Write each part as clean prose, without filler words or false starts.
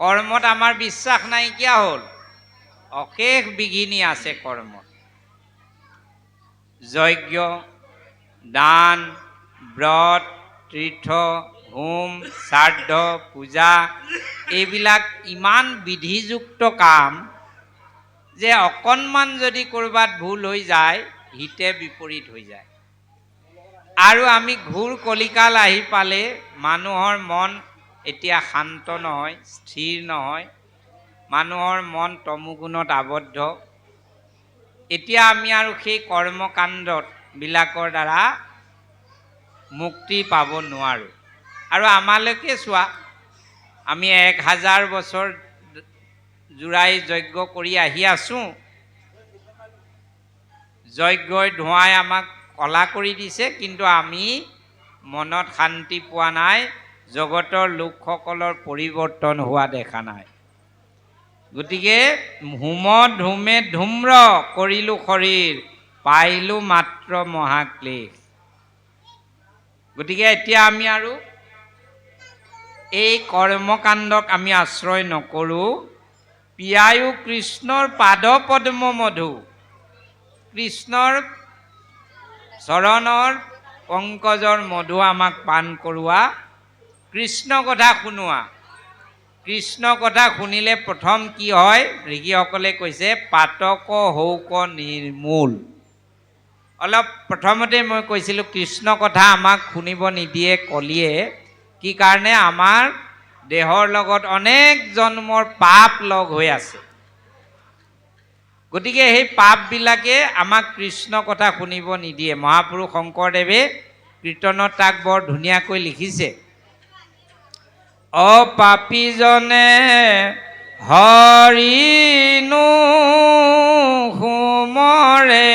কৰ্মত আমাৰ বিশ্বাস নাইকিয়া হ'ল। অশেষ বিঘিনি আছে কৰ্মত। যজ্ঞ, দান, ব্ৰত, তীৰ্থ, হোম, শ্ৰাদ্ধ, পূজা এইবিলাক ইমান বিধিযুক্ত কাম যে অকণমান যদি ক'ৰবাত ভুল হৈ যায় হিতে বিপৰীত হৈ যায়। আৰু আমি ঘূৰ কলিকাল আহি পালে মানুহৰ মন এতিয়া শান্ত নহয়, স্থিৰ নহয়, মানুহৰ মন তমোগুণত আবদ্ধ। এতিয়া আমি আৰু সেই কৰ্মকাণ্ডত বিলাকৰ দ্বাৰা মুক্তি পাব নোৱাৰোঁ। আৰু আমালৈকে চোৱা, আমি 1000 বছৰ জোৰাই যজ্ঞ কৰি আহি আছোঁ। যজ্ঞই ধোঁৱাই আমাক কলা কৰি দিছে, কিন্তু আমি মনত শান্তি পোৱা নাই, জগতৰ লোকসকলৰ পৰিৱৰ্তন হোৱা দেখা নাই। গতিকে হোম ধূমে ধূম্ৰ কৰিলোঁ শৰীৰ, পাইলোঁ মাত্ৰ মহাক্লেশ। গতিকে এতিয়া আমি আৰু এই কৰ্মকাণ্ডক আমি আশ্ৰয় নকৰোঁ। পিয়ায়ো কৃষ্ণৰ পাদ পদ্ম মধু, কৃষ্ণৰ চৰণৰ পংকজৰ মধু আমাক পাণ কৰোৱা, কৃষ্ণ কথা শুনোৱা। কৃষ্ণ কথা শুনিলে প্ৰথম কি হয়, ঋষিসকলে কৈছে পাতক হৌক নিৰ্মূল। অলপ প্ৰথমতে মই কৈছিলোঁ কৃষ্ণ কথা আমাক শুনিব নিদিয়ে কলিয়ে, কি কাৰণে আমাৰ দেহৰ লগত অনেক জন্মৰ পাপ লগ হৈ আছে। গতিকে সেই পাপবিলাকে আমাক কৃষ্ণ কথা শুনিব নিদিয়ে। মহাপুৰুষ শংকৰদেৱে কীৰ্তনত তাক বৰ ধুনীয়াকৈ লিখিছে। অপাপীজনে হৰিনো সুমৰে,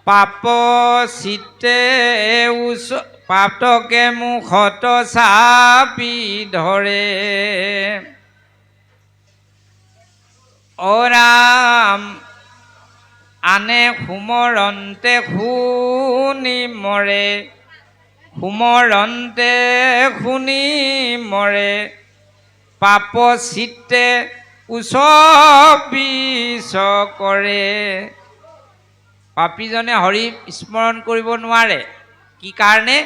পাপ চিতে পাতকে মুখত চাপি ধৰে। অ ৰাম আনে সুমৰন্তে শুনি মৰে, সুমৰন্তে শুনি মৰে, পাপ চিত্তে উচ বিচ কৰে। পাপীজনে হৰি স্মৰণ কৰিব নোৱাৰে। কি কাৰণে?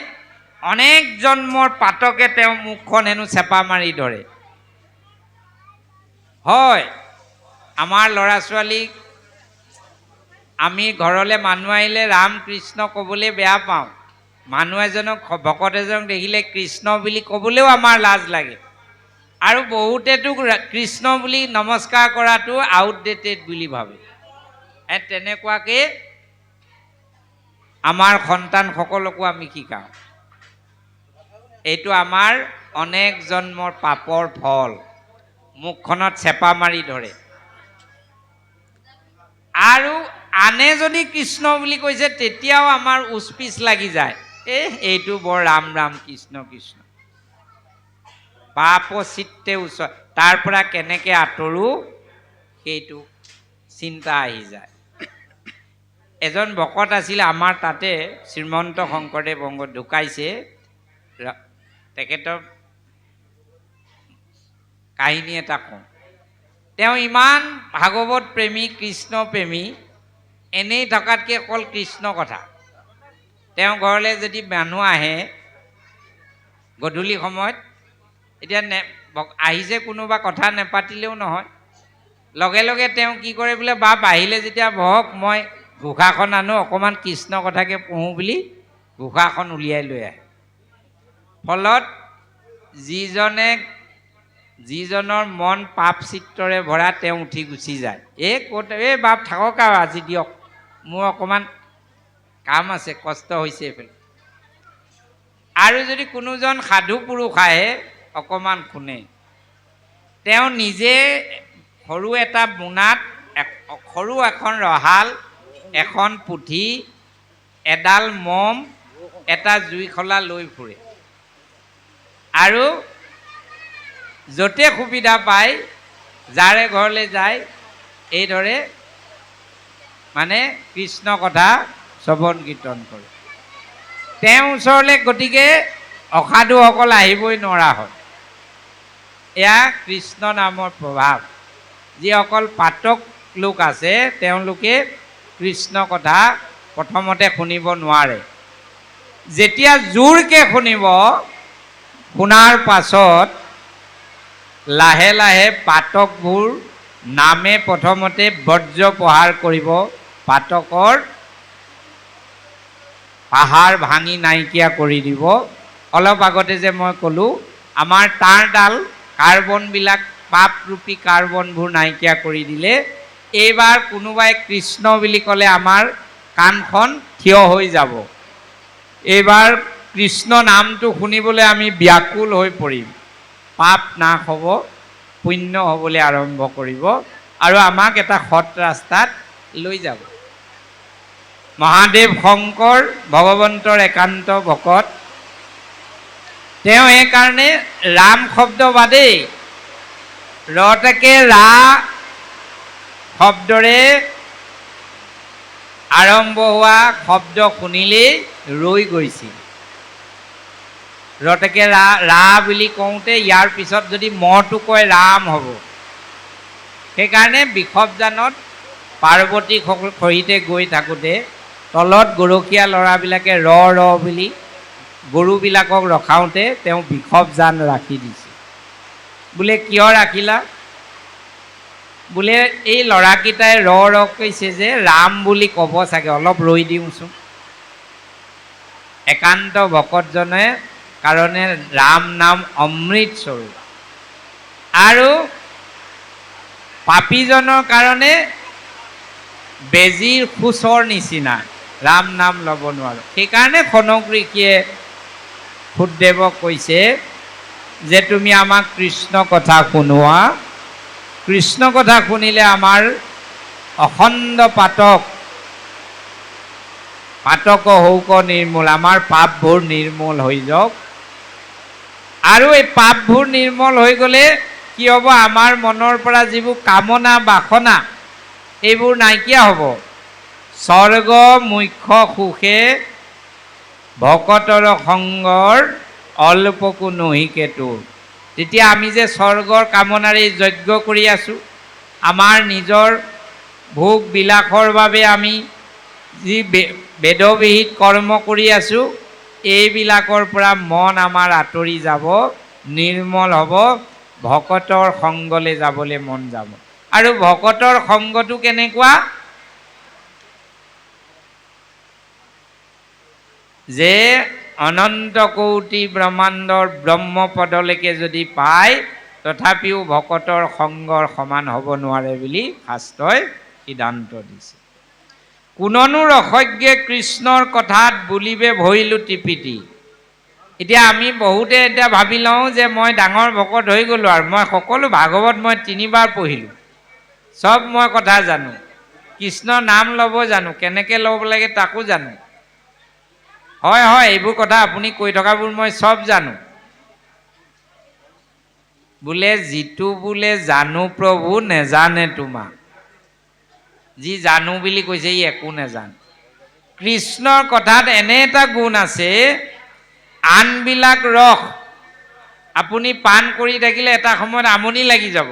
অনেক জন্মৰ পাতকে তেওঁ মুখখন হেনো চেপা মাৰি ধৰে। হয়, আমাৰ ল'ৰা ছোৱালীক আমি ঘৰলৈ মানুহ আহিলে ৰাম কৃষ্ণ ক'বলৈ বেয়া পাওঁ। মানুহ এজনক, ভকত এজনক দেখিলে কৃষ্ণ বুলি ক'বলৈও আমাৰ লাজ লাগে। আৰু বহুতেতো কৃষ্ণ বুলি নমস্কাৰ কৰাটো আউটডেটেড বুলি ভাবে। তেনেকুৱাকৈ আমাৰ সন্তানসকলকো আমি শিকাওঁ। এইটো আমাৰ অনেক জন্মৰ পাপৰ ফল। মুখখনত চেপা মাৰি ধৰে। আৰু আনে যদি কৃষ্ণ বুলি কৈছে তেতিয়াও আমাৰ উচপিচ লাগি যায়। এইটো বৰ ৰাম ৰাম কৃষ্ণ কৃষ্ণ। পাপ চিত্তে উচ, তাৰ পৰা কেনেকৈ আঁতৰো সেইটো চিন্তা আহি যায়। এজন ভকত আছিলে আমাৰ তাতে, শ্ৰীমন্ত শংকৰদেৱ সংঘত ঢুকাইছে। তেখেতৰ কাহিনী এটা কওঁ। তেওঁ ইমান ভাগৱত প্ৰেমী, কৃষ্ণ প্ৰেমী, এনেই থকাতকৈ অকল কৃষ্ণ কথা। তেওঁ ঘৰলৈ যদি মানুহ আহে গধূলি সময়ত, এতিয়া আহিছে কোনোবা, কথা নেপাতিলেও নহয়, লগে লগে তেওঁ কি কৰে বোলে, বাপ আহিলে যেতিয়া বহক, মই ঘোষাখন আনো, অকণমান কৃষ্ণ কথাকে পঢ়োঁ বুলি ঘোষাখন উলিয়াই লৈ আহে। ফলত যিজনৰ মন পাপ চিত্তৰে ভৰা তেওঁ উঠি গুচি যায়। ক'ত বাপ থাকক আৰু আজি দিয়ক, মোৰ অকণমান কাম আছে, কষ্ট হৈছে এইফালে। আৰু যদি কোনোজন সাধু পুৰুষ আহে অকণমান শুনে, তেওঁ নিজে সৰু এটা মোনাত সৰু এখন ৰহাল, এখন পুথি, এডাল মম, এটা জুইশলা লৈ ফুৰে। আৰু য'তে সুবিধা পায় যাৰে ঘৰলৈ যায় এইদৰে মানে কৃষ্ণ কথা শ্ৰৱণ কীৰ্তন কৰে। তেওঁৰ ওচৰলৈ গতিকে অসাধুসকল আহিবই নোৱাৰা হয়। এয়া কৃষ্ণ নামৰ প্ৰভাৱ। যিসকল পাতক লোক আছে তেওঁলোকে কৃষ্ণ কথা প্ৰথমতে শুনিব নোৱাৰে। যেতিয়া জোৰকৈ শুনিব, শুনাৰ পাছত লাহে লাহে পাতকবোৰ নামে প্ৰথমতে বজ্ৰ প্ৰহাৰ কৰিব, পাতকৰ পাহাৰ ভাঙি নাইকিয়া কৰি দিব। অলপ আগতে যে মই ক'লোঁ আমাৰ তাঁৰডাল কাৰ্বনবিলাক পাপৰূপী কাৰ্বনবোৰ নাইকিয়া কৰি দিলে। এইবাৰ কোনোবাই কৃষ্ণ বুলি ক'লে আমাৰ কাণখন থিয় হৈ যাব। এইবাৰ কৃষ্ণ নামটো শুনিবলৈ আমি ব্যাকুল হৈ পৰিম। পাপ নাশ হ'ব, পুণ্য হ'বলৈ আৰম্ভ কৰিব আৰু আমাক এটা সৎ ৰাস্তাত লৈ যাব। মহাদেৱ শংকৰ ভগৱন্তৰ একান্ত ভকত। তেওঁ সেইকাৰণে ৰাম শব্দ বাদেই ৰতেকে ৰা শব্দৰে আৰম্ভ হোৱা শব্দ শুনিলেই ৰৈ গৈছিল। ৰতেকে ৰা ৰা বুলি কওঁতে ইয়াৰ পিছত যদি মটো কয় ৰাম হ'ব। সেইকাৰণে বিষবজানত পাৰ্বতীক সহিতে গৈ থাকোঁতে তলত গৰখীয়া ল'ৰাবিলাকে ৰ ৰ বুলি গৰুবিলাকক ৰখাওঁতে তেওঁ বিষবজান ৰাখি দিছে। বোলে কিয় ৰাখিলা? বোলে এই ল'ৰাকেইটাই ৰ ৰ কৈছে যে ৰাম বুলি ক'ব চাগে, অলপ ৰৈ দিওঁচোন। একান্ত ভকতজনে কাৰণে ৰাম নাম অমৃত স্বৰূপ আৰু পাপীজনৰ কাৰণে বেজীৰ খোচৰ নিচিনা, ৰাম নাম ল'ব নোৱাৰোঁ। সেইকাৰণে খনক ঋষিয়ে সুদেৱক কৈছে যে তুমি আমাক কৃষ্ণ কথা শুনোৱা। কৃষ্ণ কথা শুনিলে আমাৰ অখণ্ড পাতক হৌক নিৰ্মূল, আমাৰ পাপবোৰ নিৰ্মূল হৈ যাওক। আৰু এই পাপবোৰ নিৰ্মল হৈ গ'লে কি হ'ব? আমাৰ মনৰ পৰা যিবোৰ কামনা বাসনা এইবোৰ নাইকিয়া হ'ব। স্বৰ্গ মুখ্য সুখে ভকতৰ সংগৰ অল্পকো নহিকেতো। তেতিয়া আমি যে স্বৰ্গৰ কামনাৰে যজ্ঞ কৰি আছোঁ, আমাৰ নিজৰ ভোগ বিলাসৰ বাবে আমি যি বেদবিহিত কৰ্ম কৰি আছোঁ, এইবিলাকৰ পৰা মন আমাৰ আঁতৰি যাব, নিৰ্মল হ'ব, ভকতৰ সংগলৈ যাবলৈ মন যাব। আৰু ভকতৰ সংগটো কেনেকুৱা? যে অনন্ত কৌটি ব্ৰহ্মাণ্ডৰ ব্ৰহ্মপদলৈকে যদি পায় তথাপিও ভকতৰ সংগৰ সমান হ'ব নোৱাৰে বুলি শাস্ত্ৰই সিদ্ধান্ত দিছে। কোননো ৰসজ্ঞে কৃষ্ণৰ কথাত বুলিবে ভৈলো টিপিটি। এতিয়া আমি বহুতে এতিয়া ভাবি লওঁ যে মই ডাঙৰ ভকত হৈ গ'লোঁ আৰু মই সকলো ভাগৱত মই 3 বাৰ পঢ়িলোঁ, চব মই কথা জানো, কৃষ্ণৰ নাম ল'ব জানো, কেনেকৈ ল'ব লাগে তাকো জানো। হয় হয়, এইবোৰ কথা আপুনি কৈ থকাবোৰ মই চব জানো। বোলে যিটো বোলে জানো প্ৰভু নেজানে তোমাক। যি জানো বুলি কৈছে ই একো নেজানে। কৃষ্ণৰ কথাত এনে এটা গুণ আছে, আনবিলাক ৰস আপুনি পান কৰি থাকিলে এটা সময়ত আমনি লাগি যাব।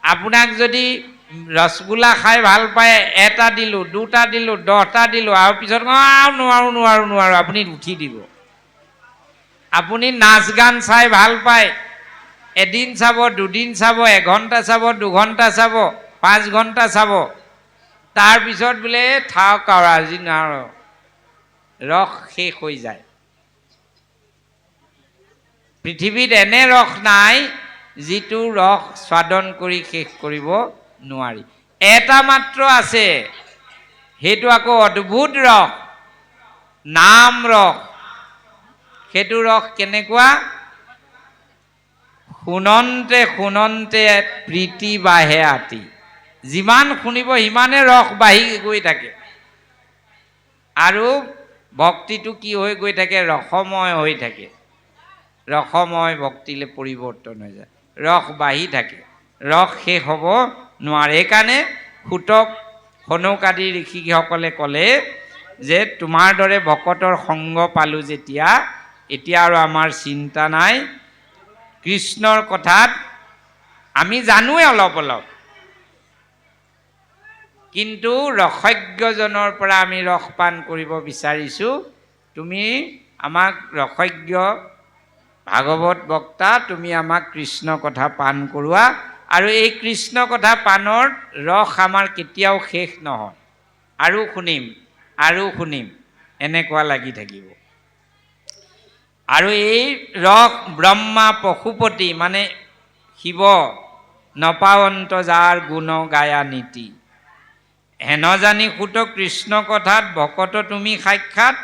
আপোনাক যদি ৰসগোল্লা খাই ভাল পায়, 1টা দিলোঁ, 2টা দিলোঁ, 10টা দিলোঁ, আৰু পিছত নোৱাৰোঁ আপুনি উঠি দিব। আপুনি নাচ গান চাই ভাল পায়, এদিন চাব, 2 দিন চাব, 1 ঘণ্টা চাব, 2 ঘণ্টা চাব, 5 ঘণ্টা চাব, তাৰপিছত বোলে থাওক আৰু আজি নোৱাৰোঁ, ৰস শেষ হৈ যায়। পৃথিৱীত এনে ৰস নাই যিটো ৰস স্বাদন কৰি শেষ কৰিব নোৱাৰি। এটা মাত্ৰ আছে, সেইটো আকৌ অদ্ভুত ৰস, নাম ৰস। সেইটো ৰস কেনেকুৱা? শুনন্তে শুনন্তে প্ৰীতি বাঢ়ে আতি। যিমান শুনিব সিমানে ৰস বাঢ়ি গৈ থাকে আৰু ভক্তিটো কি হৈ গৈ থাকে? ৰসময় হৈ থাকে। ৰসময় ভক্তিলে পৰিৱৰ্তন হৈ যায়, ৰস বাঢ়ি থাকে, ৰস শেষ হ'ব নোৱাৰে। সেইকাৰণে সুতক সনক আদি ঋষিসকলে ক'লে যে তোমাৰ দৰে ভকতৰ সংগ পালোঁ যেতিয়া, এতিয়া আৰু আমাৰ চিন্তা নাই, কৃষ্ণৰ কথাত আমি জানোৱে অলপ অলপ, কিন্তু ৰসজ্ঞজনৰ পৰা আমি ৰস পান কৰিব বিচাৰিছোঁ। তুমি আমাক ৰসজ্ঞ ভাগৱত বক্তা, তুমি আমাক কৃষ্ণ কথা পান কৰোৱা, আৰু এই কৃষ্ণ কথা পানৰ ৰস আমাৰ কেতিয়াও শেষ নহয়, আৰু শুনিম আৰু শুনিম এনেকুৱা লাগি থাকিব। আৰু এই ৰস ব্ৰহ্মা পশুপতি মানে শিৱ নপাৱন্ত যাৰ গুণ গায়া নীতি, হেন জানি সুত কৃষ্ণ কথাত ভকত তুমি সাক্ষাৎ,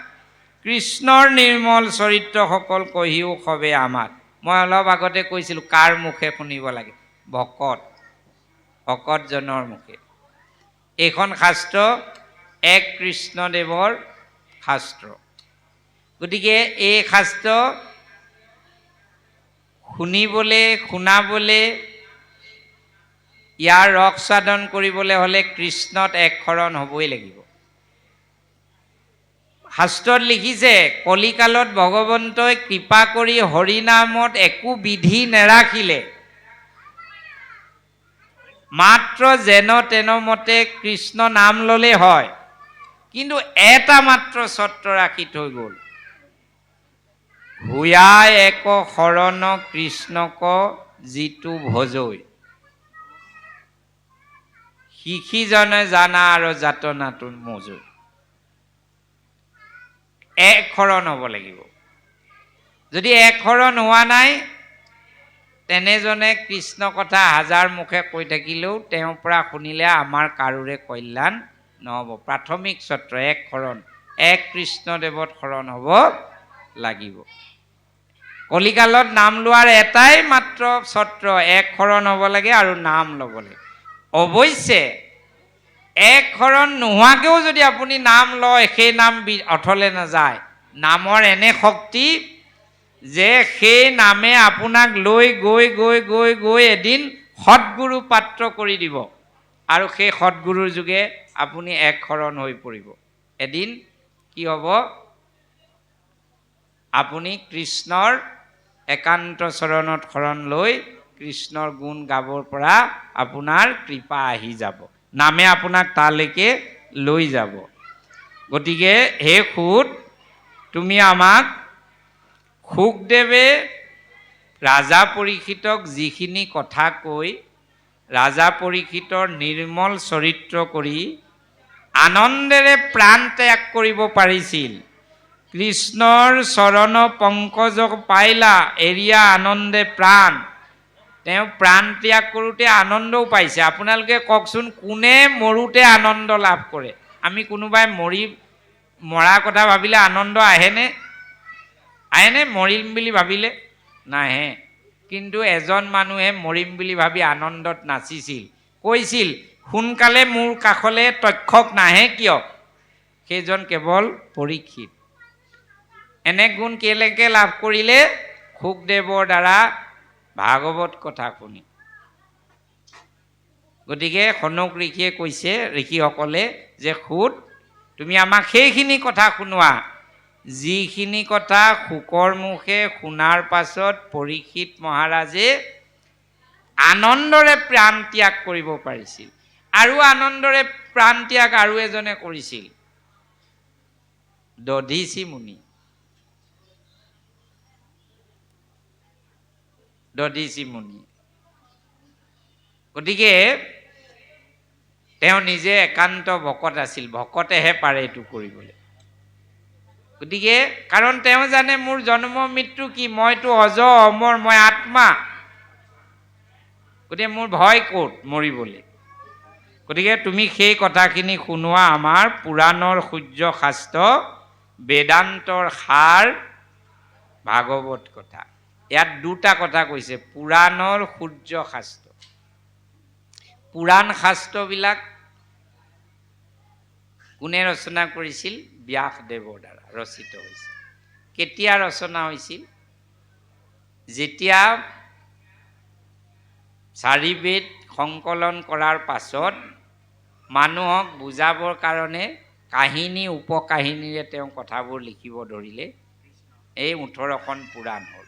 কৃষ্ণৰ নিৰ্মল চৰিত্ৰসকল কহিও সবে আমাক। মই অলপ আগতে কৈছিলোঁ কাৰ মুখে শুনিব লাগে? ভকতজনৰ মুখে। এইখন শাস্ত্ৰ এক কৃষ্ণদেৱৰ শাস্ত্ৰ। গতিকে এই শাস্ত্ৰ শুনিবলৈ, শুনাবলৈ, ইয়াৰ ৰস সাধন কৰিবলৈ হ'লে কৃষ্ণত একশৰণ হ'বই লাগিব। শাস্ত্ৰত লিখিছে কলিকালত ভগৱন্তই কৃপা কৰি হৰিনামত একো বিধি নেৰাখিলে, মাত্ৰ যেন তেন মতে কৃষ্ণ নাম ল'লে হয়, কিন্তু এটা মাত্ৰ চৰ্ত ৰাখি থৈ গ'ল, ভূয়াই এক শৰণ কৃষ্ণক যিটো ভজৈ, শিখিজনে জানা আৰু যাতনাটোন মজৈ। এক শৰণ হ'ব লাগিব। যদি এক শৰণ হোৱা নাই, তেনেজনে কৃষ্ণ কথা হাজাৰ মুখে কৈ থাকিলেও তেওঁৰ পৰা শুনিলে আমাৰ কাৰোৰে কল্যাণ নহ'ব। প্ৰাথমিক চৰ্ত এক শৰণ, এক কৃষ্ণদেৱত শৰণ হ'ব লাগিব। কলিকালত নাম লোৱাৰ এটাই মাত্ৰ চৰ্ত, এক শৰণ হ'ব লাগে আৰু নাম ল'ব লাগে। অৱশ্যে এক শৰণ নোহোৱাকৈও যদি আপুনি নাম লয়, সেই নাম অথলে নাযায়। নামৰ এনে শক্তি যে সেই নামে আপোনাক লৈ গৈ গৈ গৈ গৈ এদিন সৎগুৰু পাত্ৰ কৰি দিব, আৰু সেই সৎগুৰুৰ যোগে আপুনি এক শৰণ হৈ পৰিব। এদিন কি হ'ব? আপুনি কৃষ্ণৰ একান্ত চৰণত শৰণ লৈ কৃষ্ণৰ গুণ গাবৰ পৰা আপোনাৰ কৃপা আহি যাব, নামে আপোনাক তালৈকে লৈ যাব। গতিকে হে সুত, তুমি আমাক সুখদেৱে ৰাজা পৰীক্ষিতক যিখিনি কথা কৈ ৰাজা পৰীক্ষিতৰ নিৰ্মল চৰিত্ৰ কৰি আনন্দেৰে প্ৰাণ ত্যাগ কৰিব পাৰিছিল, কৃষ্ণৰ চৰণ পংকজ পাইলা এৰিয়া আনন্দে প্ৰাণ, তেওঁ প্ৰাণ ত্যাগ কৰোঁতে আনন্দও পাইছে। আপোনালোকে কওকচোন, কোনে মৰোঁতে আনন্দ লাভ কৰে? আমি কোনোবাই মৰা কথা ভাবিলে আনন্দ আহেনে? আহেনে? মৰিম বুলি ভাবিলে নাহে। কিন্তু এজন মানুহে মৰিম বুলি ভাবি আনন্দত নাচিছিল, কৈছিল সোনকালে মোৰ কাষলৈ তক্ষক নাহে কিয়? সেইজন কেৱল পৰীক্ষিত। এনে গুণ কেলেকে লাভ কৰিলে? সুখদেৱৰ দ্বাৰা ভাগৱত কথা শুনি। গতিকে সনক ঋষিয়ে কৈছে, ঋষিসকলে যে সুত, তুমি আমাক সেইখিনি কথা শুনোৱা যিখিনি কথা শুকৰ মুখে শুনাৰ পাছত পৰীক্ষিত মহাৰাজে আনন্দৰে প্ৰাণ ত্যাগ কৰিব পাৰিছিল। আৰু আনন্দৰে প্ৰাণ ত্যাগ আৰু এজনে কৰিছিল, দধীচি মুনি। দধীচি মুনি। গতিকে তেওঁ নিজে একান্ত ভকত আছিল, ভকতেহে পাৰে এইটো কৰিবলৈ। গতিকে কাৰণ তেওঁ জানে মোৰ জন্ম মৃত্যু কি, মইতো অজ অমৰ, মই আত্মা, গতিকে মোৰ ভয় ক'ত মৰিবলৈ। গতিকে তুমি সেই কথাখিনি শুনোৱা আমাৰ পুৰাণৰ সূৰ্য শাস্ত্ৰ, বেদান্তৰ সাৰ ভাগৱত কথা। ইয়াত দুটা কথা কৈছে, পুৰাণৰ সূৰ্য শাস্ত্ৰ। পুৰাণ শাস্ত্ৰবিলাক কোনে ৰচনা কৰিছিল? ব্যাসদেৱৰ দ্বাৰা ৰচিত হৈছিল। কেতিয়া ৰচনা হৈছিল? যেতিয়া 4 বেদ সংকলন কৰাৰ পাছত মানুহক বুজাবৰ কাৰণে কাহিনী উপকাহিনীৰে তেওঁ কথাবোৰ লিখিব ধৰিলে, এই 18খন পুৰাণ হ'ল।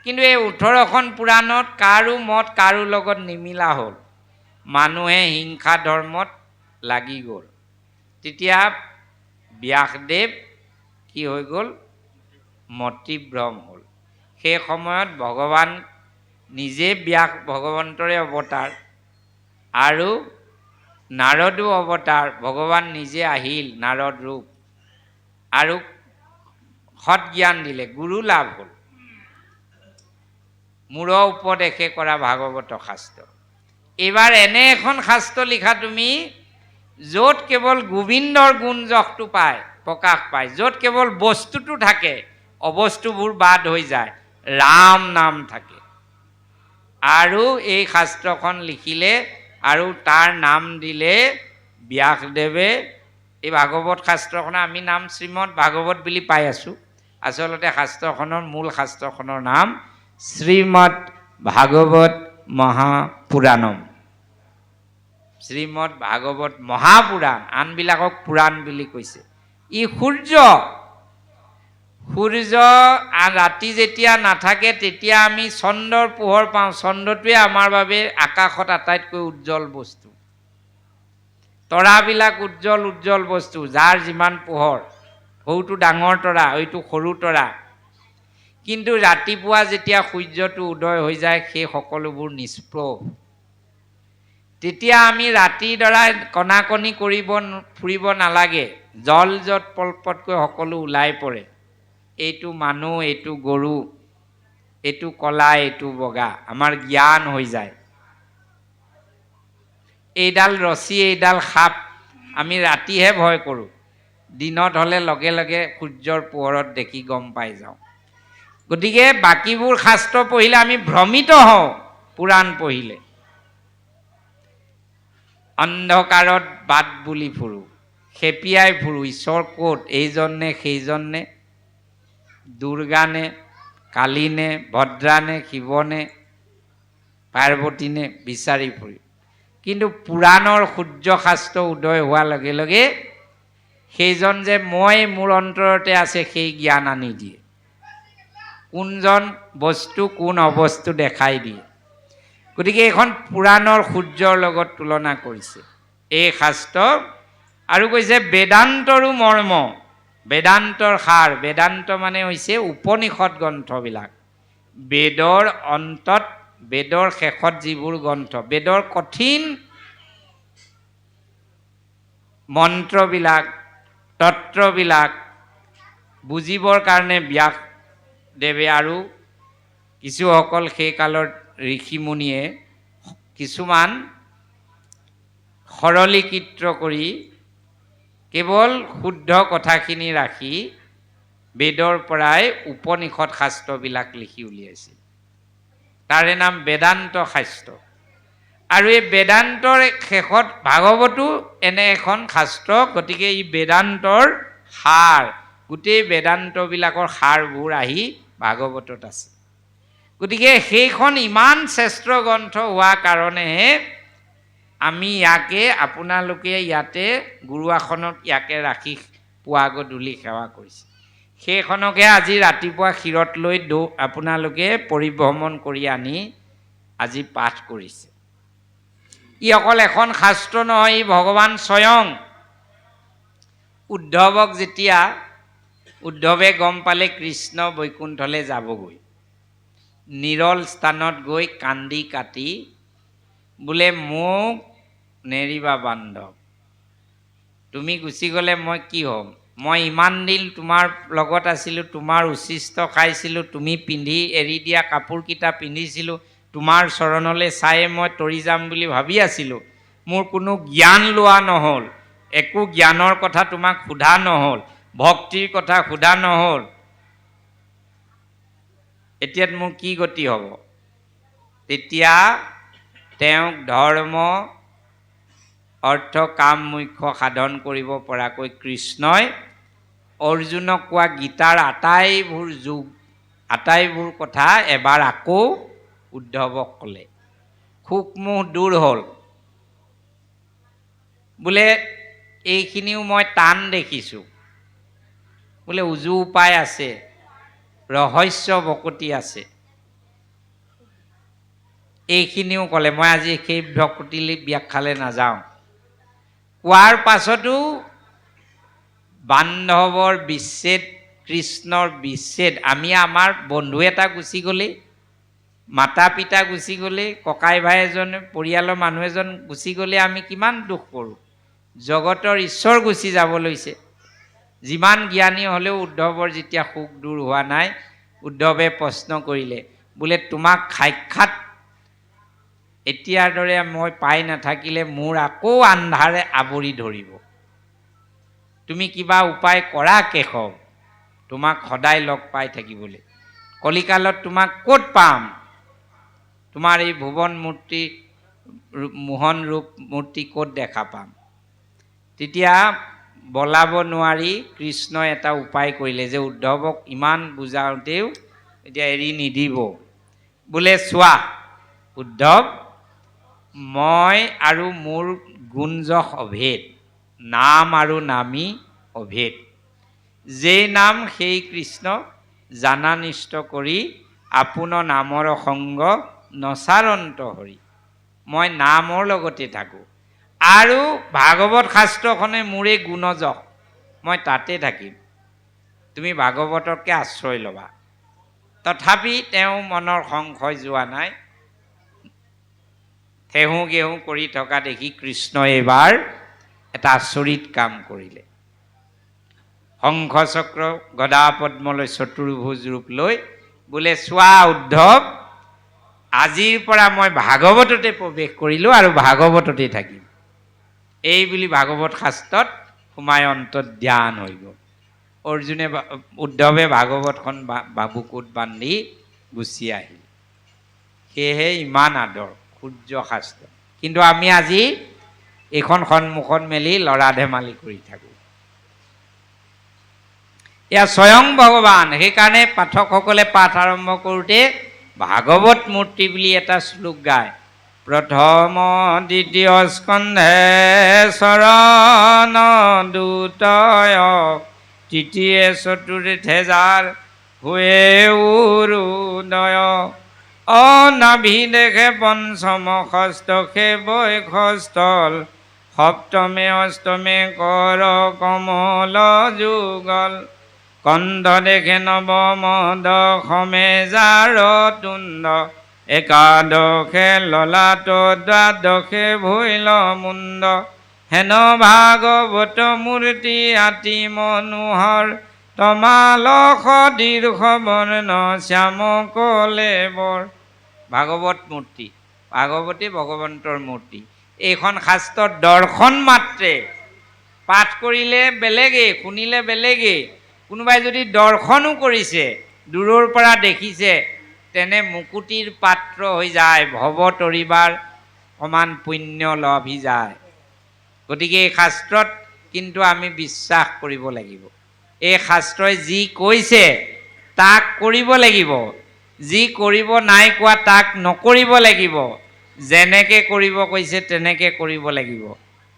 কিন্তু এই 18খন পুৰাণত কাৰো মত কাৰো লগত নিমিলা হ'ল, মানুহে হিংসা ধৰ্মত লাগি গ'ল। তেতিয়া ব্যাসদেৱ কি হৈ গ'ল? মতিভ্ৰম হ'ল। সেই সময়ত ভগৱান নিজে ব্যাস ভগৱন্তৰে অৱতাৰ আৰু নাৰদো অৱতাৰ, ভগৱান নিজে আহিল নাৰদ ৰূপ আৰু সৎ জ্ঞান দিলে, গুৰু লাভ হ'ল। মূৰ উপদেশে কৰা ভাগৱত শাস্ত্ৰ। এইবাৰ এনে এখন শাস্ত্ৰ লিখা তুমি য'ত কেৱল গোবিন্দৰ গুণ যশটো পায়, প্ৰকাশ পায়, য'ত কেৱল বস্তুটো থাকে, অবস্তুবোৰ বাদ হৈ যায়, ৰাম নাম থাকে। আৰু এই শাস্ত্ৰখন লিখিলে আৰু তাৰ নাম দিলে ব্যাসদেৱে। এই ভাগৱত শাস্ত্ৰখনৰ আমি নাম শ্ৰীমদ ভাগৱত বুলি পাই আছোঁ। আচলতে শাস্ত্ৰখনৰ মূল শাস্ত্ৰখনৰ নাম শ্ৰীমদ ভাগৱত মহাপুৰাণম। শ্ৰীমদ ভাগৱত মহাপুৰাণ, আনবিলাকক পুৰাণ বুলি কৈছে। ই সূৰ্য ৰাতি যেতিয়া নাথাকে তেতিয়া আমি চন্দ্ৰৰ পোহৰ পাওঁ। চন্দ্ৰটোৱে আমাৰ বাবে আকাশত আটাইতকৈ উজ্জ্বল বস্তু। তৰাবিলাক উজ্জ্বল উজ্জ্বল বস্তু, যাৰ যিমান পোহৰ, সৰুটো ডাঙৰ তৰা, এইটো সৰু তৰা। কিন্তু ৰাতিপুৱা যেতিয়া সূৰ্যটো উদয় হৈ যায় সেই সকলোবোৰ নিষ্প্ৰভ। তেতিয়া আমি ৰাতিৰ দ্বাৰা কণাকণি ফুৰিব নালাগে, জল য'ত পলপতকৈ সকলো ওলাই পৰে। এইটো মানুহ, এইটো গৰু, এইটো কলা, এইটো বগা, আমাৰ জ্ঞান হৈ যায়। এইডাল ৰছী, এইডাল সাপ, আমি ৰাতিহে ভয় কৰোঁ, দিনত হ'লে লগে লগে সূৰ্যৰ পোহৰত দেখি গম পাই যাওঁ। গতিকে বাকীবোৰ শাস্ত্ৰ পঢ়িলে আমি ভ্ৰমিত হওঁ, পুৰাণ পঢ়িলে অন্ধকাৰত বাট বুলি ফুৰোঁ, খেপিয়াই ফুৰোঁ, ঈশ্বৰ ক'ত, এইজন নে সেইজন নে, দুৰ্গা নে, কালী নে, ভদ্ৰা নে, শিৱ নে, পাৰ্বতী নে, বিচাৰি ফুৰি। কিন্তু পুৰাণৰ সূৰ্য শাস্ত্ৰ উদয় হোৱাৰ লগে লগে সেইজন যে মই মোৰ অন্তৰতে আছে সেই জ্ঞান আনি দিয়ে। কোনজন বস্তু কোন অৱস্তু দেখাই দিয়ে। গতিকে এইখন পুৰাণৰ সূৰ্যৰ লগত তুলনা কৰিছে এই শাস্ত্ৰ। আৰু কৈছে বেদান্তৰো মৰ্ম, বেদান্তৰ সাৰ। বেদান্ত মানে হৈছে উপনিষদ গ্ৰন্থবিলাক। বেদৰ অন্তত, বেদৰ শেষত যিবোৰ গ্ৰন্থ, বেদৰ কঠিন মন্ত্ৰবিলাক, তত্ত্ববিলাক বুজিবৰ কাৰণে ব্যাসদেৱে আৰু কিছুসকল সেই কালৰ ঋষিমুনিয়ে কিছুমান সৰলীকৃত কৰি কেৱল শুদ্ধ কথাখিনি ৰাখি বেদৰ পৰাই উপনিষদ শাস্ত্ৰবিলাক লিখি উলিয়াইছিল। তাৰে নাম বেদান্ত শাস্ত্ৰ। আৰু এই বেদান্তৰ শেষত ভাগৱতো এনে এখন শাস্ত্ৰ। গতিকে ই বেদান্তৰ সাৰ, গোটেই বেদান্তবিলাকৰ সাৰবোৰ আহি ভাগৱতত আছে। গতিকে সেইখন ইমান শ্ৰেষ্ঠ গ্ৰন্থ হোৱা কাৰণেহে আমি ইয়াকে, আপোনালোকে ইয়াতে গুৰু আসনত ইয়াকে ৰাখি পুৱা গধূলি সেৱা কৰিছে। সেইখনকে আজি ৰাতিপুৱা ক্ষীৰত লৈ আপোনালোকে পৰিভ্ৰমণ কৰি আনি আজি পাঠ কৰিছে। ই অকল এখন শাস্ত্ৰ নহয়, ই ভগৱান স্বয়ং। উদ্ধৱক যেতিয়া উদ্ধৱে গম পালে কৃষ্ণ বৈকুণ্ঠলৈ যাবগৈ, নিৰল স্থানত গৈ কান্দি কাটি বোলে মোক নেৰিবা বান্ধৱ, তুমি গুচি গ'লে মই কি হ'ম? মই ইমান দিন তোমাৰ লগত আছিলোঁ, তোমাৰ উচ্ছিষ্ট খাইছিলোঁ, তুমি পিন্ধি এৰি দিয়া কাপোৰকেইটা পিন্ধিছিলোঁ, তোমাৰ চৰণলৈ চায়ে মই তৰি যাম বুলি ভাবি আছিলোঁ। মোৰ কোনো জ্ঞান লোৱা নহ'ল, একো জ্ঞানৰ কথা তোমাক সোধা নহ'ল, ভক্তিৰ কথা সোধা নহ'ল, এতিয়া মোৰ কি গতি হ'ব? তেতিয়া তেওঁক ধৰ্ম অৰ্থ কাম মুখ্য সাধন কৰিব পৰাকৈ কৃষ্ণই অৰ্জুনক কোৱা গীতাৰ আটাইবোৰ কথা এবাৰ আকৌ উদ্ধৱক ক'লে। সুখ মোহ দূৰ হ'ল, বোলে এইখিনিও মই টান দেখিছোঁ, বোলে উজু উপায় আছে, ৰহস্য বকতি আছে, এইখিনিও ক'লে। মই আজি সেই ভক্তি ব্যাখ্যালৈ নাযাওঁ। কোৱাৰ পাছতো বান্ধৱৰ বিচ্ছেদ, কৃষ্ণৰ বিচ্ছেদ, আমি আমাৰ বন্ধু এটা গুচি গ'লেই, মাতা পিতা গুচি গ'লেই, ককাই ভাই এজন, পৰিয়ালৰ মানুহ এজন গুচি গ'লে আমি কিমান দুখ কৰোঁ। জগতৰ ঈশ্বৰ গুচি যাব লৈছে। যিমান জ্ঞানী হ'লেও উদ্ধৱৰ যেতিয়া সুখ দূৰ হোৱা নাই, উদ্ধৱে প্ৰশ্ন কৰিলে, বোলে তোমাক সাক্ষাৎ এতিয়াৰ দৰে মই পাই নাথাকিলে মোৰ আকৌ আন্ধাৰে আৱৰি ধৰিব। তুমি কিবা উপায় কৰা কেশৱ, তোমাক সদায় লগ পাই থাকিবলৈ। কলিকালত তোমাক ক'ত পাম? তোমাৰ এই ভুৱন মূৰ্তি, মোহন ৰূপ মূৰ্তি ক'ত দেখা পাম? তেতিয়া বলাব নোৱাৰি কৃষ্ণই এটা উপায় কৰিলে, যে উদ্ধৱক ইমান বুজাওঁতেও এতিয়া এৰি নিদিব। বোলে চোৱা উদ্ধৱ, মই আৰু মোৰ গুঞ্জস অভেদ, নাম আৰু নামী অভেদ। যেই নাম সেই কৃষ্ণ, জানানিষ্ট কৰি আপোনাৰ নামৰ সংগ নচাৰন্ত হৰি। মই নামৰ লগতে থাকোঁ আৰু ভাগৱত শাস্ত্ৰখনে মোৰে গুণজক, মই তাতে থাকিম। তুমি ভাগৱতকে আশ্ৰয় ল'বা। তথাপি তেওঁ মনৰ সংশয় যোৱা নাই। থেহু গেহু কৰি থকা দেখি কৃষ্ণই এইবাৰ এটা আচৰিত কাম কৰিলে। শংখ চক্ৰ গদা পদ্মলৈ চতুৰ্ভুজ ৰূপ লৈ বোলে চোৱা উদ্ধৱ, আজিৰ পৰা মই ভাগৱততে প্ৰৱেশ কৰিলোঁ আৰু ভাগৱততে থাকিম। এই বুলি ভাগৱত শাস্ত্ৰত সোমাই অন্তত ধ্যান হৈ গ'ল। অৰ্জুনে, উদ্ধৱে ভাগৱতখন বুকুত বান্ধি গুচি আহিল। সেয়েহে ইমান আদৰ সূৰ্য শাস্ত্ৰ। কিন্তু আমি আজি এইখন সন্মুখত মেলি লৰা ধেমালি কৰি থাকোঁ। এয়া স্বয়ং ভগৱান। সেইকাৰণে পাঠকসকলে পাঠ আৰম্ভ কৰোঁতে ভাগৱত মূৰ্তি বুলি এটা শ্লোক গায়। প্ৰথম দ্বিতীয় স্কন্ধে চৰণ দুতয়, তৃতীয় চতুৰ্থে যাৰ হুৱে অৰুণয়। অনাভিলেখে পঞ্চম ষষ্ঠে বৈষস্থল, সপ্তমে অষ্টমে কৰ কমল যুগল। কণ্ঠ দেখে নৱম দশমে যাৰ তুণ্ড, একাদশে ললাট দ্বাদশে ভৈল মুণ্ড। হেন ভাগৱত মূৰ্তি আতি মনোহৰ, তমালখ দীৰ্ঘ বৰ্ণ শ্যাম কলে বৰ। ভাগৱত মূৰ্তি, ভাগৱতী ভগৱন্তৰ মূৰ্তি। এইখন শাস্ত্ৰৰ দৰ্শন মাত্ৰে, পাঠ কৰিলে বেলেগেই, শুনিলে বেলেগেই। কোনোবাই যদি দৰ্শনো কৰিছে, দূৰৰ পৰা দেখিছে, তেনে মুকুতিৰ পাত্ৰ হৈ যায়, ভৱ তৰিবাৰ সমান পুণ্য লভি যায়। গতিকে এই শাস্ত্ৰত কিন্তু আমি বিশ্বাস কৰিব লাগিব। এই শাস্ত্ৰই যি কৈছে তাক কৰিব লাগিব, যি কৰিব নাই কোৱা তাক নকৰিব লাগিব। যেনেকৈ কৰিব কৈছে তেনেকৈ কৰিব লাগিব,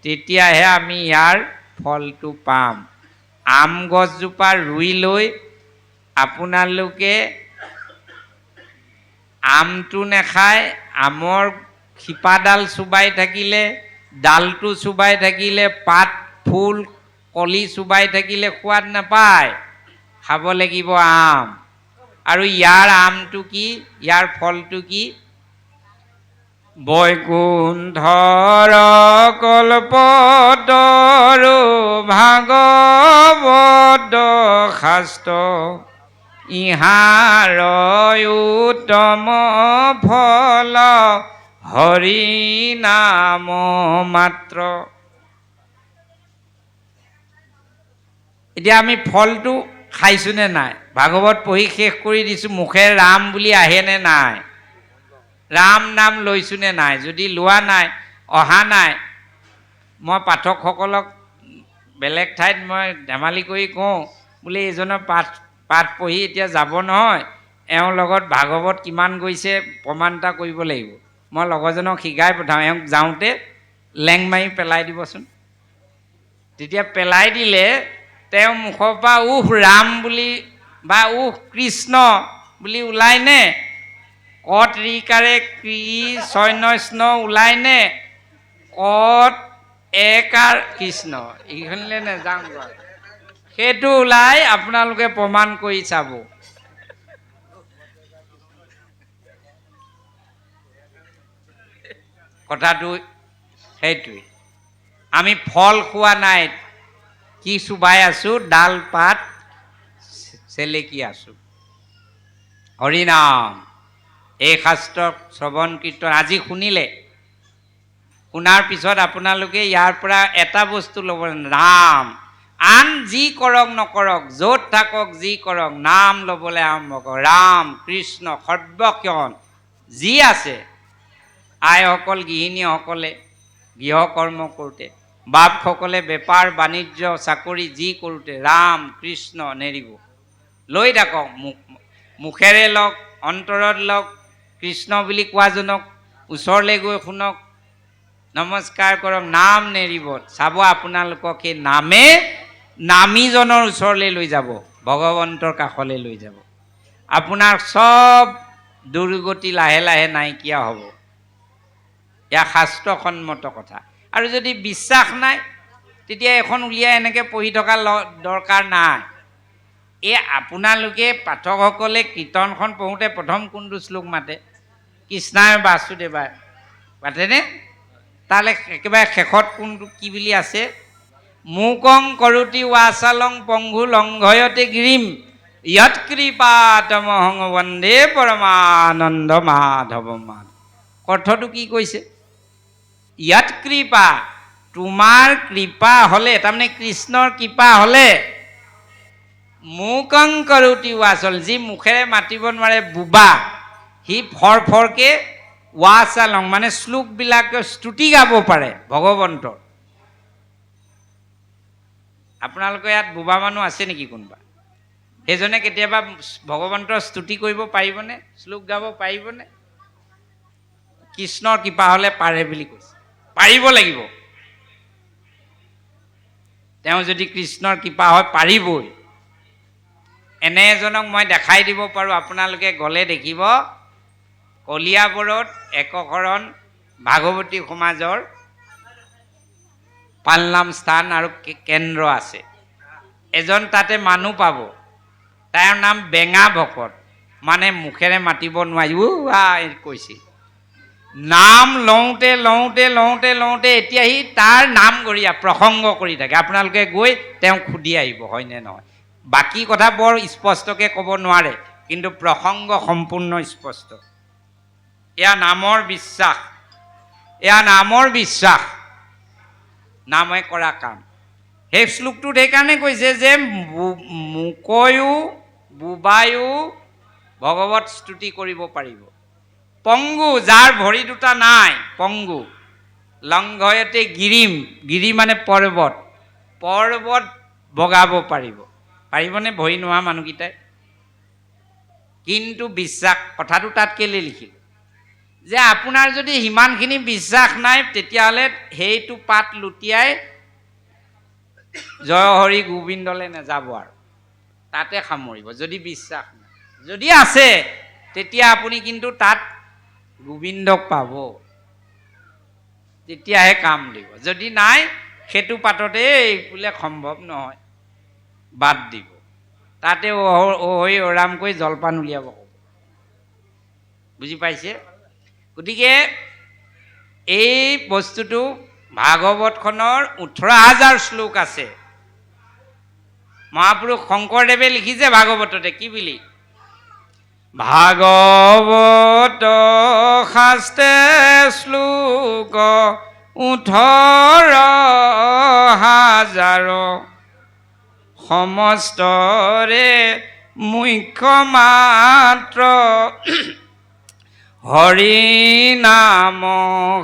তেতিয়াহে আমি ইয়াৰ ফলটো পাম। আম গছজোপা ৰুই লৈ আপোনালোকে আমটো নেখায়, আমৰ শিপাডাল চোবাই থাকিলে, ডালটো চোবাই থাকিলে, পাত ফুল কলি চোবাই থাকিলে সোৱাদ নাপায়। খাব লাগিব আম। আৰু ইয়াৰ আমটো কি, ইয়াৰ ফলটো কি? বৈকুণ্ঠৰ কল্পতৰু ভাগৱত শাস্ত্ৰ, ইহাৰ উত্তম ফল হৰি নাম মাত্ৰ। এতিয়া আমি ফলটো খাইছোনে নাই? ভাগৱত পঢ়ি শেষ কৰি দিছোঁ, মুখে ৰাম বুলি আহেনে নাই? ৰাম নাম লৈছোনে নাই? যদি লোৱা নাই, অহা নাই, মই পাঠকসকলক বেলেগ ঠাইত মই ধেমালি কৰি কওঁ, বোলে এইজনৰ পাঠ পঢ়ি এতিয়া যাব নহয়, এওঁৰ লগত ভাগৱত কিমান গৈছে প্ৰমাণ এটা কৰিব লাগিব। মই লগৰজনক শিকাই পঠাওঁ, এওঁক যাওঁতে লেং মাৰি পেলাই দিবচোন। তেতিয়া পেলাই দিলে তেওঁ মুখৰ পৰা উহ ৰাম বুলি বা উহ কৃষ্ণ বুলি ওলায়নে? কত ৰিকাৰে ক্ৰী ছয়নস্ন ওলাইনে কত একাৰ কৃষ্ণ এইখনলৈ নেযাওঁ সেইটো ওলাই আপোনালোকে প্ৰমাণ কৰি চাব। কথাটো সেইটোৱে। আমি ফল খোৱা নাই, কি চুবাই আছো? ডাল পাত চেলেকি আছো। হৰিনাম এই শাস্ত্ৰ শ্ৰৱণ কীৰ্তন আজি শুনিলে, শুনাৰ পিছত আপোনালোকে ইয়াৰ পৰা এটা বস্তু ল'ব, নাম। আন যি কৰক নকৰক, য'ত থাকক যি কৰক, নাম ল'বলৈ আৰম্ভ কৰক। ৰাম কৃষ্ণ সৰ্বক্ষণ যি আছে, আইসকল গৃহিণীসকলে গৃহকৰ্ম কৰোঁতে, বাপসকলে বেপাৰ বাণিজ্য চাকৰি যি কৰোঁতে ৰাম কৃষ্ণ নেৰিব। লৈ থাকক, মুখেৰে লওক, অন্তৰত লওক, কৃষ্ণ বুলি কোৱাজনক ওচৰলৈ গৈ শুনক, নমস্কাৰ কৰক, নাম নেৰিব। চাব আপোনালোকক সেই নামে নামীজনৰ ওচৰলৈ লৈ যাব, ভগৱন্তৰ কাষলৈ লৈ যাব। আপোনাৰ চব দুৰ্গতি লাহে লাহে নাইকিয়া হ'ব। এয়া শাস্ত্ৰসন্মত কথা। আৰু যদি বিশ্বাস নাই, তেতিয়া এখন উলিয়াই এনেকৈ পঢ়ি থকা দৰকাৰ নাই। এই আপোনালোকে পাঠকসকলে কীৰ্তনখন পঢ়োঁতে প্ৰথম কোনটো শ্লোক মাতে? কৃষ্ণায় বাসুদেৱায় মাতেনে? তালৈ একেবাৰে শেষত কোনটো কি বুলি আছে? মুকং কৰোতি ৱাচালং পংগু লংঘয়তে গিৰিম য়ৎকৃপাতমহং বন্দে পৰমানন্দ মাধৱ মাধৱ। অৰ্থটো কি কৈছে? য়ৎকৃপা, তোমাৰ কৃপা হ'লে, তাৰমানে কৃষ্ণৰ কৃপা হ'লে, মুকং কৰোতি ৱাচল, যি মুখেৰে মাতিব নোৱাৰে বুবা, সি ফৰফৰকে ৱাচালং মানে শ্লোকবিলাকে স্তুতি গাব পাৰে ভগৱন্তৰ। আপোনালোকৰ ইয়াত বুবা মানুহ আছে নেকি কোনোবা? সেইজনে কেতিয়াবা ভগৱন্তৰ স্তুতি কৰিব পাৰিবনে? শ্লোক গাব পাৰিবনে? কৃষ্ণৰ কৃপা হ'লে পাৰে বুলি কৈছে। পাৰিব লাগিব। তেওঁ যদি কৃষ্ণৰ কৃপা হয় পাৰিবই। এনে এজনক মই দেখাই দিব পাৰোঁ, আপোনালোকে গ'লে দেখিব। কলিয়াবৰত একশৰণ ভাগৱতী সমাজৰ পালনাম স্থান আৰু কেন্দ্ৰ আছে। এজন তাতে মানুহ পাব, তাৰ নাম বেঙা ভকত, মানে মুখেৰে মাতিব নোৱাৰি কৈছে। নাম লওঁতে লওঁতে লওঁতে লওঁতে এতিয়া সি তাৰ নাম গৰীয়া প্ৰসংগ কৰি থাকে। আপোনালোকে গৈ তেওঁক সুধি আহিব হয়নে নহয়। বাকী কথা বৰ স্পষ্টকৈ ক'ব নোৱাৰে, কিন্তু প্ৰসংগ সম্পূৰ্ণ স্পষ্ট। এয়া নামৰ বিশ্বাস, এয়া নামৰ বিশ্বাস, নামে কৰা কাম। সেই শ্লোকটোত সেইকাৰণে কৈছে যে মুকয়ো বুবায়ো ভগৱত স্তুতি কৰিব পাৰিব। পংগু, যাৰ ভৰি দুটা নাই, পংগু লংঘয়তে গিৰিম, গিৰি মানে পৰ্বত, পৰ্বত বগাব পাৰিব। পাৰিবনে ভৰি নোহোৱা মানুহকেইটাই? কিন্তু বিশ্বাস, কথাটো তাত কেলৈ লিখিল যে আপোনাৰ যদি সিমানখিনি বিশ্বাস নাই, তেতিয়াহ'লে সেইটো পাত লুটিয়াই জয় হৰি গোবিন্দলৈ নাযাব আৰু তাতে সামৰিব। যদি বিশ্বাস নাই, যদি আছে তেতিয়া আপুনি কিন্তু তাত গোবিন্দক পাব, তেতিয়াহে কাম দিব। যদি নাই, সেইটো পাততে বোলে সম্ভৱ নহয়, বাদ দিব। তাতে অহৰি অৰাম কৰি জলপান উলিয়াব ক'ব। বুজি পাইছে? গতিকে এই বস্তুটো ভাগৱতখনৰ 18,000 শ্লোক আছে। মহাপুৰুষ শংকৰদেৱে লিখিছে ভাগৱততে কি বুলি? ভাগৱত শাস্ত্ৰে শ্লোক 18,000 সমস্তৰে মুখ্য মাত্ৰ হৰি নাম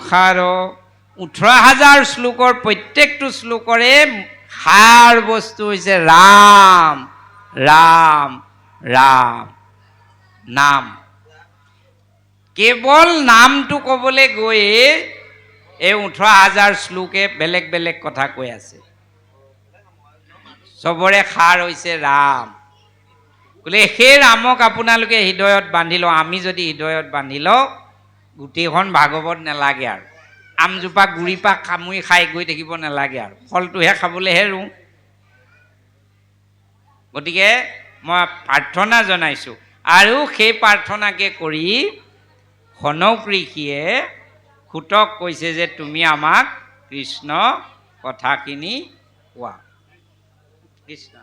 সাৰ। 18,000 শ্লোকৰ প্ৰত্যেকটো শ্লোকৰে সাৰ বস্তু হৈছে ৰাম ৰাম ৰাম, নাম। কেৱল নামটো ক'বলৈ গৈয়ে এই 18,000 শ্লোকে বেলেগ বেলেগ কথা কৈ আছে। চবৰে সাৰ হৈছে ৰাম। বোলে সেই ৰামক আপোনালোকে হৃদয়ত বান্ধি লওঁ। আমি যদি হৃদয়ত বান্ধি লওঁ গোটেইখন ভাগৱত নালাগে আৰু আমজোপা গুৰিপা কামুৰি খাই গৈ থাকিব নালাগে আৰু ফলটোহে খাবলৈহে ৰুওঁ। গতিকে মই প্ৰাৰ্থনা জনাইছোঁ আৰু সেই প্ৰাৰ্থনাকে কৰি সনক ঋষিয়ে সুতক কৈছে যে তুমি আমাক কৃষ্ণ কথাখিনি কোৱা। কৃষ্ণ